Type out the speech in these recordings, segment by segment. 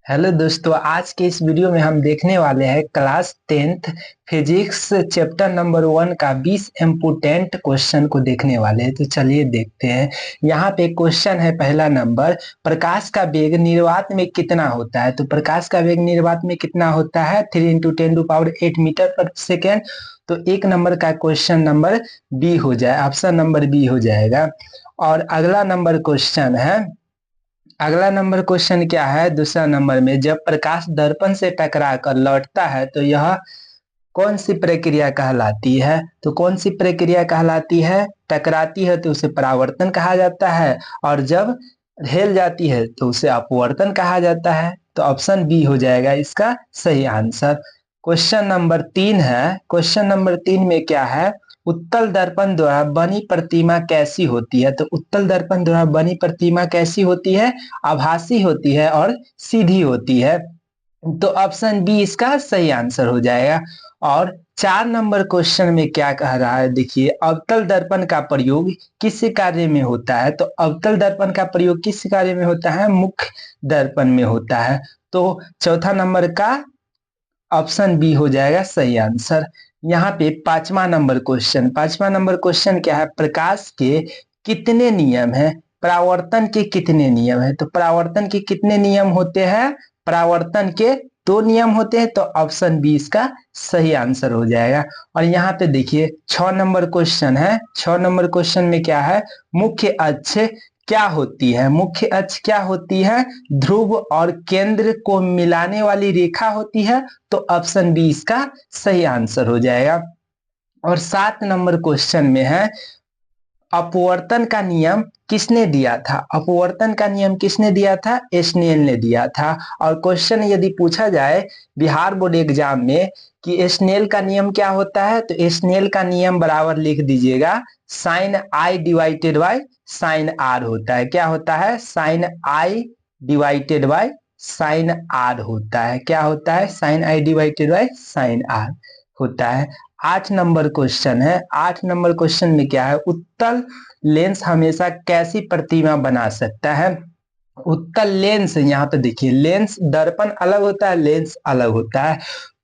Hello दोस्तों, आज के इस वीडियो में हम देखने वाले हैं class 10th physics chapter number 1 का 20 इम्पोर्टेंट क्वेश्चन को देखने वाले हैं। तो चलिए देखते हैं। यहाँ पे क्वेश्चन है पहला नंबर, प्रकाश का वेग निर्वात में कितना होता है। तो प्रकाश का वेग निर्वात में कितना होता है? 3 × 10⁸ मीटर पर सेकेंड। तो एक नंबर का क्वेश्चन नंबर बी हो जाए, ऑप्शन नंबर बी हो जाएगा। और अगला नंबर क्वेश्चन क्या है? दूसरा नंबर में, जब प्रकाश दर्पण से टकरा कर लौटता है तो यह कौन सी प्रक्रिया कहलाती है? तो कौन सी प्रक्रिया कहलाती है? टकराती है तो उसे परावर्तन कहा जाता है, और जब हिल जाती है तो उसे अपवर्तन कहा जाता है। तो ऑप्शन बी हो जाएगा इसका सही आंसर। क्वेश्चन नंबर 3 में क्या है? उत्तल दर्पण द्वारा बनी प्रतिमा कैसी होती है? तो उत्तल दर्पण द्वारा बनी प्रतिमा कैसी होती है? आभासी होती है और सीधी होती है। तो ऑप्शन बी इसका सही आंसर हो जाएगा। और 4 नंबर क्वेश्चन में क्या कह रहा है, देखिए, अवतल दर्पण का प्रयोग किस कार्य में होता है? तो अवतल दर्पण का प्रयोग किस कार्य में होता है? मुख्य दर्पण में होता है। तो चौथा नंबर का ऑप्शन बी हो जाएगा सही आंसर। यहाँ पे पांचवा नंबर क्वेश्चन क्या है? प्रकाश के कितने नियम है? परावर्तन के कितने नियम है? तो परावर्तन के कितने नियम होते हैं? परावर्तन के 2 नियम होते हैं। तो ऑप्शन बी इसका सही आंसर हो जाएगा। और यहाँ पे देखिए 6 नंबर क्वेश्चन में क्या है? मुख्य अक्ष क्या होती है? मुख्य अक्ष क्या होती है? ध्रुव और केंद्र को मिलाने वाली रेखा होती है। तो ऑप्शन बी इसका सही आंसर हो जाएगा। और 7 नंबर क्वेश्चन में है, अपवर्तन का नियम किसने दिया था? अपवर्तन का नियम किसने दिया था? स्नेल ने दिया था। और क्वेश्चन यदि पूछा जाए बिहार बोर्ड एग्जाम में कि स्नेल का नियम क्या होता है, तो स्नेल का नियम बराबर लिख दीजिएगा, sine i divided by sine r होता है। क्या होता है? Sine i divided by sine r होता है। क्या होता है? Sine i divided by sine r होता है। 8 नंबर क्वेश्चन में क्या है? उत्तल लेंस हमेशा कैसी प्रतिमा बना सकता है? उत्तल लेंस, यहाँ पे देखिए, लेंस दर्पण अलग होता है, लेंस अलग होता है।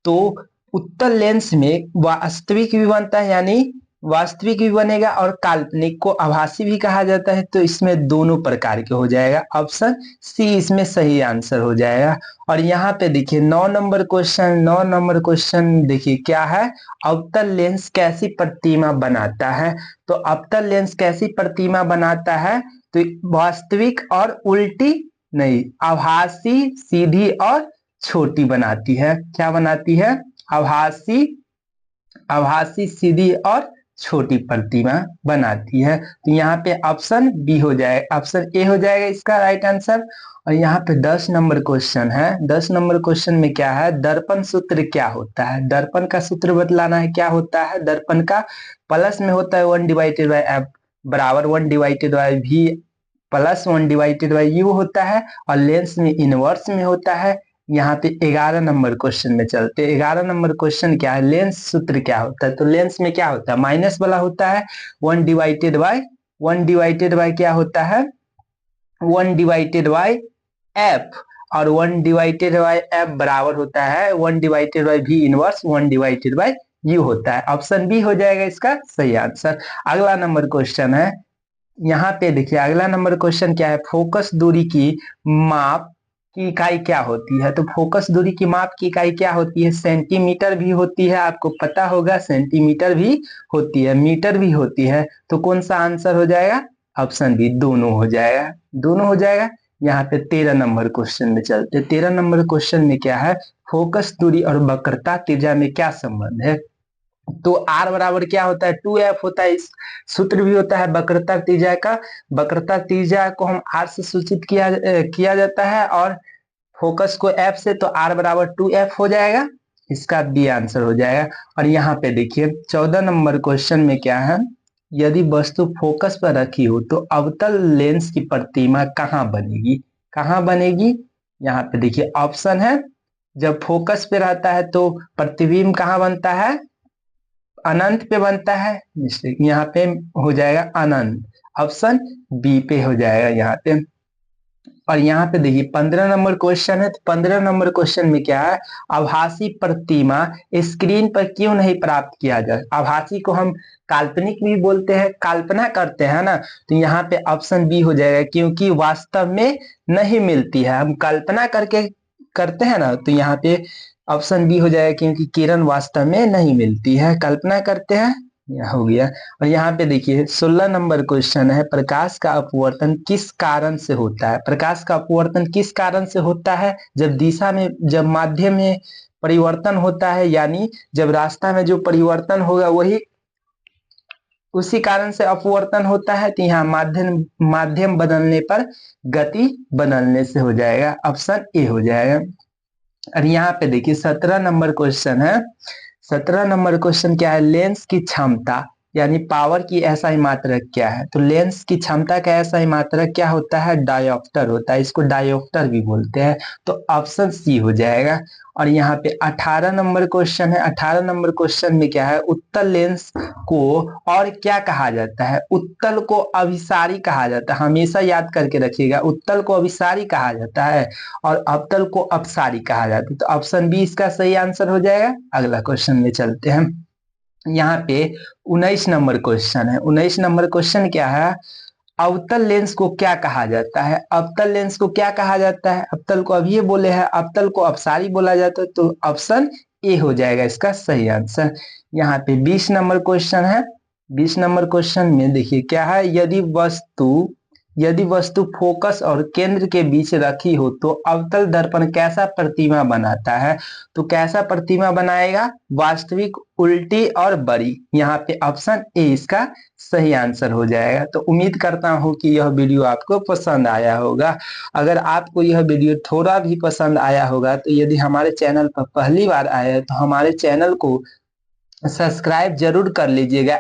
तो उत्तल लेंस में वास्तविक भी बनता है, यानी वास्तविक भी बनेगा, और काल्पनिक को आभासी भी कहा जाता है। तो इसमें दोनों प्रकार के हो जाएगा। ऑप्शन सी इसमें सही आंसर हो जाएगा। और यहाँ पे देखिए 9 नंबर क्वेश्चन देखिए क्या है? अवतल लेंस कैसी प्रतिमा बनाता है? तो अवतल लेंस कैसी प्रतिमा बनाता है? तो वास्तविक और उल्टी नहीं, आभासी, सीधी और छोटी बनाती है। क्या बनाती है? आभासी, सीधी और छोटी प्रतिमा बनाती है। तो यहाँ पे ऑप्शन बी हो जाएगा, ऑप्शन ए हो जाएगा इसका राइट आंसर। और यहाँ पे 10 नंबर क्वेश्चन है। 10 नंबर क्वेश्चन में क्या है? दर्पण सूत्र क्या होता है? दर्पण का सूत्र बतलाना है। क्या होता है? दर्पण का प्लस में होता है 1/f बराबर 1/v प्लस 1/y यू होता है, और लेंस में इनवर्स में होता है। यहाँ पे 11 नंबर क्वेश्चन में चलते। 11 नंबर क्वेश्चन क्या है? लेंस सूत्र क्या होता है? तो लेंस में क्या होता है? माइनस वाला होता है। 1/1/बाय क्या होता है? 1/f, और 1/f बराबर होता है 1/v इनवर्स 1/यू होता है। ऑप्शन बी हो जाएगा इसका सही आंसर। अगला नंबर क्वेश्चन है, यहाँ पे देखिए अगला नंबर क्वेश्चन क्या है? फोकस दूरी की माप की इकाई क्या होती है? तो फोकस दूरी की माप की इकाई क्या होती है? सेंटीमीटर भी होती है, आपको पता होगा, सेंटीमीटर भी होती है, मीटर भी होती है। तो कौन सा आंसर हो जाएगा? ऑप्शन बी, दोनों हो जाएगा, दोनों हो जाएगा। यहाँ पे 13 नंबर क्वेश्चन में चलते। 13 नंबर क्वेश्चन में क्या है? फोकस दूरी और वक्रता त्रिज्या में क्या संबंध है? तो आर बराबर क्या होता है? 2f होता है। इस सूत्र भी होता है वक्रता त्रिज्या का। वक्रता त्रिज्या को हम आर से सूचित किया जाता है, और फोकस को एफ से। तो आर बराबर 2f हो जाएगा, इसका बी आंसर हो जाएगा। और यहाँ पे देखिए 14 नंबर क्वेश्चन में क्या है? यदि वस्तु फोकस पर रखी हो तो अवतल लेंस की प्रतिमा कहाँ बनेगी? कहाँ बनेगी? यहाँ पे देखिए ऑप्शन है, जब फोकस पे रहता है तो प्रतिबिंब कहाँ बनता है? अनंत पे बनता है। मिस्टेक, यहाँ पे हो जाएगा अनंत, ऑप्शन बी पे हो जाएगा यहाँ पे। और यहाँ पे देखिए 15 नंबर क्वेश्चन है। तो 15 नंबर क्वेश्चन में क्या है, आभासी प्रतिमा स्क्रीन पर क्यों नहीं प्राप्त किया जाए। आभासी को हम काल्पनिक भी बोलते हैं, कल्पना करते हैं ना। तो यहाँ पे ऑप्शन बी हो जाएगा, क्योंकि वास्तव में नहीं मिलती है। हम कल्पना करके करते हैं ना, तो यहाँ पे ऑप्शन बी हो जाएगा, क्योंकि किरण वास्तव में नहीं मिलती है, कल्पना करते हैं। यह हो गया। और यहाँ पे देखिए 16 नंबर क्वेश्चन है, प्रकाश का अपवर्तन किस कारण से होता है। प्रकाश का अपवर्तन किस कारण से होता है, जब दिशा में, जब माध्यम में परिवर्तन होता है, यानी जब रास्ता में जो परिवर्तन होगा वही उसी कारण से अपवर्तन होता है। तो यहाँ माध्यम माध्यम बदलने पर गति बदलने से हो जाएगा, ऑप्शन ए हो जाएगा। और यहाँ पे देखिए 17 नंबर क्वेश्चन है। 17 नंबर क्वेश्चन क्या है, लेंस की क्षमता यानी पावर की ऐसा ही मात्रक क्या है। तो लेंस की क्षमता का ऐसा ही मात्रक क्या होता है, डायोप्टर होता है, इसको डायोप्टर भी बोलते हैं। तो ऑप्शन सी हो जाएगा। और यहाँ पे 18 नंबर क्वेश्चन है। 18 नंबर क्वेश्चन में क्या है, उत्तल लेंस को और क्या कहा जाता है। उत्तल को अभिसारी कहा जाता है, हमेशा याद करके रखिएगा, उत्तल को अभिसारी कहा जाता है और अवतल को अपसारी कहा जाता है। तो ऑप्शन बी इसका सही आंसर हो जाएगा। अगला क्वेश्चन में चलते हैं। यहाँ पे 19 नंबर क्वेश्चन है। 19 नंबर क्वेश्चन क्या है, अवतल लेंस को क्या कहा जाता है। अवतल लेंस को क्या कहा जाता है, अवतल को अभी ये बोले हैं, अवतल को अपसारी बोला जाता है। तो ऑप्शन ए हो जाएगा इसका सही आंसर। यहाँ पे 20 नंबर क्वेश्चन है। 20 नंबर क्वेश्चन में देखिए क्या है, यदि वस्तु फोकस और केंद्र के बीच रखी हो तो अवतल दर्पण कैसा प्रतिमा बनाता है। तो कैसा प्रतिमा बनाएगा, वास्तविक, उल्टी और बड़ी। यहाँ पे ऑप्शन ए इसका सही आंसर हो जाएगा। तो उम्मीद करता हूँ कि यह वीडियो आपको पसंद आया होगा। अगर आपको यह वीडियो थोड़ा भी पसंद आया होगा तो यदि हमारे चैनल पर पहली बार आए तो हमारे चैनल को सब्सक्राइब जरूर कर लीजिएगा।